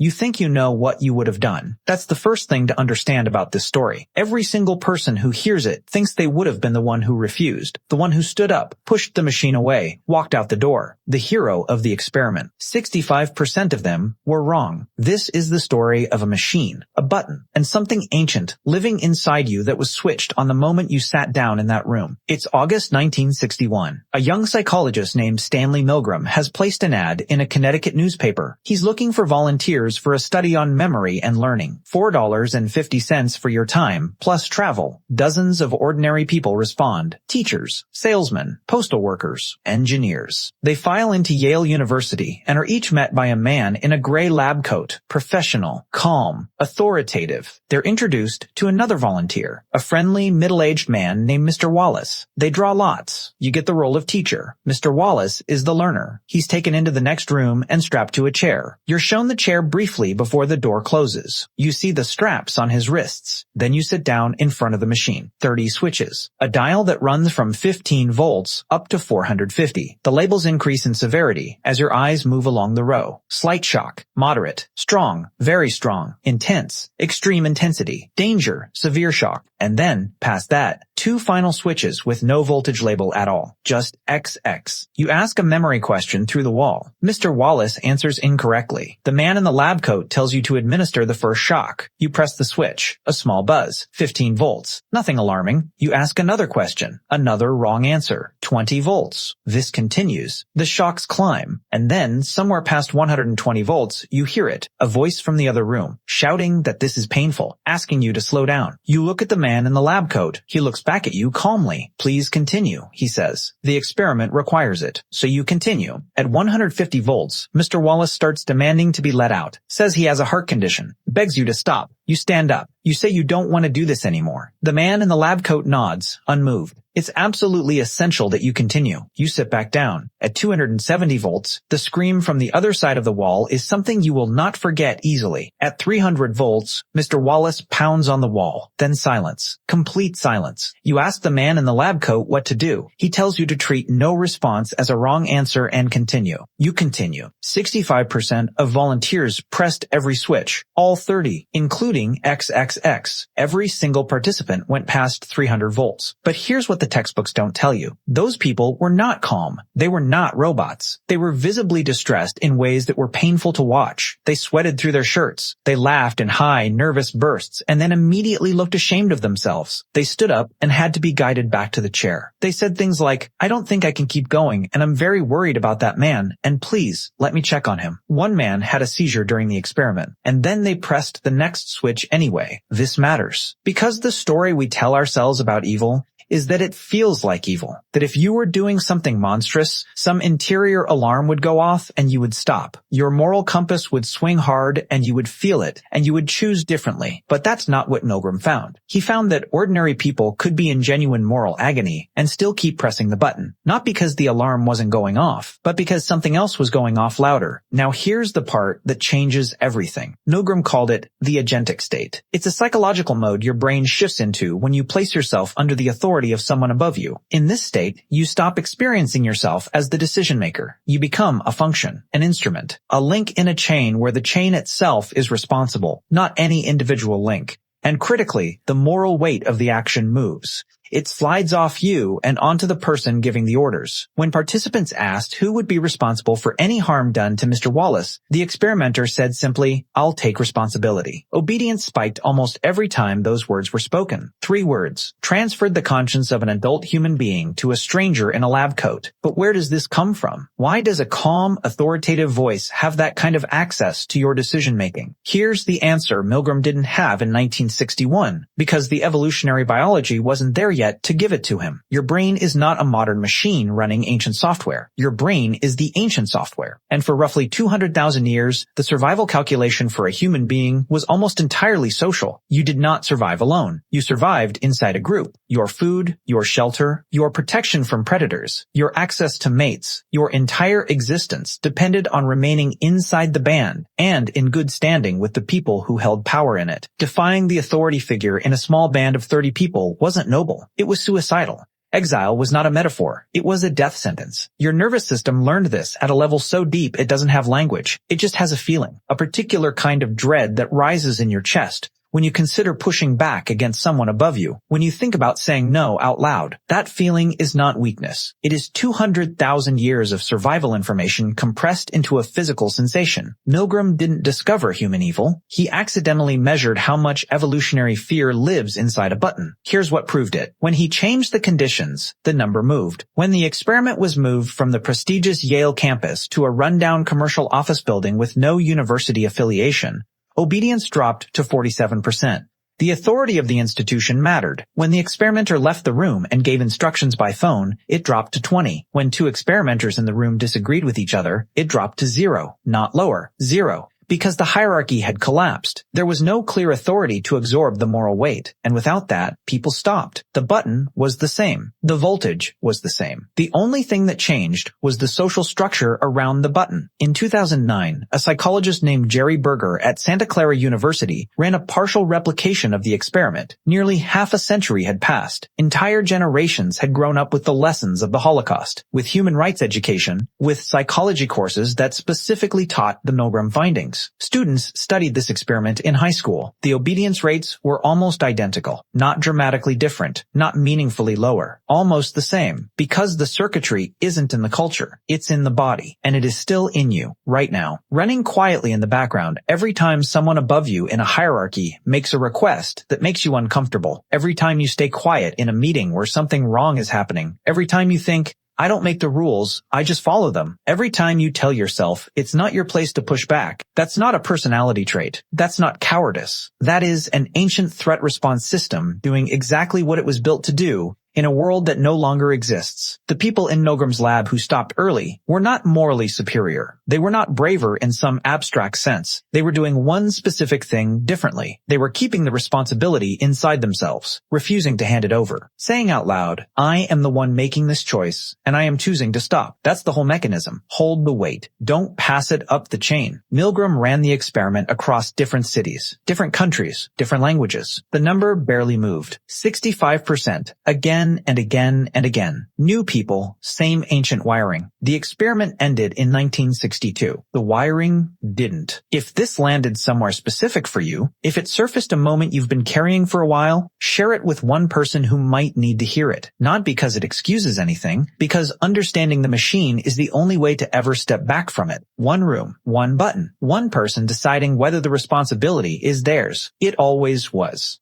You think you know what you would have done. That's the first thing to understand about this story. Every single person who hears it thinks they would have been the one who refused, the one who stood up, pushed the machine away, walked out the door, the hero of the experiment. 65% of them were wrong. This is the story of a machine, a button, and something ancient living inside you that was switched on the moment you sat down in that room. It's August 1961. A young psychologist named Stanley Milgram has placed an ad in a Connecticut newspaper. He's looking for volunteers for a study on memory and learning. $4.50 for your time, plus travel. Dozens of ordinary people respond. Teachers, salesmen, postal workers, engineers. They file into Yale University and are each met by a man in a gray lab coat, professional, calm, authoritative. They're introduced to another volunteer, a friendly, middle-aged man named Mr. Wallace. They draw lots. You get the role of teacher. Mr. Wallace is the learner. He's taken into the next room and strapped to a chair. You're shown the chair briefly before the door closes. You see the straps on his wrists. Then you sit down in front of the machine. 30 switches. A dial that runs from 15 volts up to 450. The labels increase in severity as your eyes move along the row. Slight shock, moderate, strong, very strong, intense, extreme intensity, danger, severe shock. And then, past that, 2 final switches with no voltage label at all. Just XX. You ask a memory question through the wall. Mr. Wallace answers incorrectly. The man in the lab coat tells you to administer the first shock. You press the switch. A small buzz. 15 volts. Nothing alarming. You ask another question. Another wrong answer. 20 volts. This continues. The shocks climb. And then, somewhere past 120 volts, you hear it. A voice from the other room, shouting that this is painful, asking you to slow down. You look at the man in the lab coat. He looks back at you calmly. Please continue, he says. The experiment requires it, so you continue. At 150 volts, Mr. Wallace starts demanding to be let out, says he has a heart condition, begs you to stop. You stand up. You say you don't want to do this anymore. The man in the lab coat nods, unmoved. It's absolutely essential that you continue. You sit back down. At 270 volts, the scream from the other side of the wall is something you will not forget easily. At 300 volts, Mr. Wallace pounds on the wall. Then silence. Complete silence. You ask the man in the lab coat what to do. He tells you to treat no response as a wrong answer and continue. You continue. 65% of volunteers pressed every switch. All 30, including XXX. Every single participant went past 300 volts. But here's what the textbooks don't tell you. Those people were not calm. They were not robots. They were visibly distressed in ways that were painful to watch. They sweated through their shirts. They laughed in high, nervous bursts and then immediately looked ashamed of themselves. They stood up and had to be guided back to the chair. They said things like, "I don't think I can keep going, and I'm very worried about that man, and please, let me check on him." One man had a seizure during the experiment, and then they pressed the next switch anyway. This matters. Because the story we tell ourselves about evil is that it feels like evil. That if you were doing something monstrous, some interior alarm would go off and you would stop. Your moral compass would swing hard and you would feel it, and you would choose differently. But that's not what Milgram found. He found that ordinary people could be in genuine moral agony and still keep pressing the button. Not because the alarm wasn't going off, but because something else was going off louder. Now here's the part that changes everything. Milgram called it the agentic state. It's a psychological mode your brain shifts into when you place yourself under the authority of someone above you. In this state, you stop experiencing yourself as the decision maker. You become a function, an instrument, a link in a chain where the chain itself is responsible, not any individual link. And critically, the moral weight of the action moves. It slides off you and onto the person giving the orders. When participants asked who would be responsible for any harm done to Mr. Wallace, the experimenter said simply, "I'll take responsibility." Obedience spiked almost every time those words were spoken. 3 words, transferred the conscience of an adult human being to a stranger in a lab coat. But where does this come from? Why does a calm, authoritative voice have that kind of access to your decision-making? Here's the answer Milgram didn't have in 1961, because the evolutionary biology wasn't there yet to give it to him. Your brain is not a modern machine running ancient software. Your brain is the ancient software. And for roughly 200,000 years, the survival calculation for a human being was almost entirely social. You did not survive alone. You survived inside a group. Your food, your shelter, your protection from predators, your access to mates, your entire existence depended on remaining inside the band and in good standing with the people who held power in it. Defying the authority figure in a small band of 30 people wasn't noble. It was suicidal. Exile was not a metaphor. It was a death sentence. Your nervous system learned this at a level so deep it doesn't have language. It just has a feeling, a particular kind of dread that rises in your chest when you consider pushing back against someone above you, when you think about saying no out loud. That feeling is not weakness. It is 200,000 years of survival information compressed into a physical sensation. Milgram didn't discover human evil. He accidentally measured how much evolutionary fear lives inside a button. Here's what proved it. When he changed the conditions, the number moved. When the experiment was moved from the prestigious Yale campus to a rundown commercial office building with no university affiliation, obedience dropped to 47%. The authority of the institution mattered. When the experimenter left the room and gave instructions by phone, it dropped to 20. When two experimenters in the room disagreed with each other, it dropped to 0, not lower, 0. Because the hierarchy had collapsed. There was no clear authority to absorb the moral weight, and without that, people stopped. The button was the same. The voltage was the same. The only thing that changed was the social structure around the button. In 2009, a psychologist named Jerry Berger at Santa Clara University ran a partial replication of the experiment. Nearly half a century had passed. Entire generations had grown up with the lessons of the Holocaust, with human rights education, with psychology courses that specifically taught the Milgram findings. Students studied this experiment in high school. The obedience rates were almost identical, not dramatically different, not meaningfully lower, almost the same, because the circuitry isn't in the culture, it's in the body, and it is still in you, right now, running quietly in the background every time someone above you in a hierarchy makes a request that makes you uncomfortable, every time you stay quiet in a meeting where something wrong is happening, every time you think, I don't make the rules, I just follow them. Every time you tell yourself it's not your place to push back, that's not a personality trait. That's not cowardice. That is an ancient threat response system doing exactly what it was built to do in a world that no longer exists. The people in Milgram's lab who stopped early were not morally superior. They were not braver in some abstract sense. They were doing one specific thing differently. They were keeping the responsibility inside themselves, refusing to hand it over, saying out loud, I am the one making this choice, and I am choosing to stop. That's the whole mechanism. Hold the weight. Don't pass it up the chain. Milgram ran the experiment across different cities, different countries, different languages. The number barely moved. 65%. Again and again and again. New people, same ancient wiring. The experiment ended in 1962. The wiring didn't. If this landed somewhere specific for you, if it surfaced a moment you've been carrying for a while, share it with one person who might need to hear it. Not because it excuses anything, because understanding the machine is the only way to ever step back from it. One room, one button, one person deciding whether the responsibility is theirs. It always was.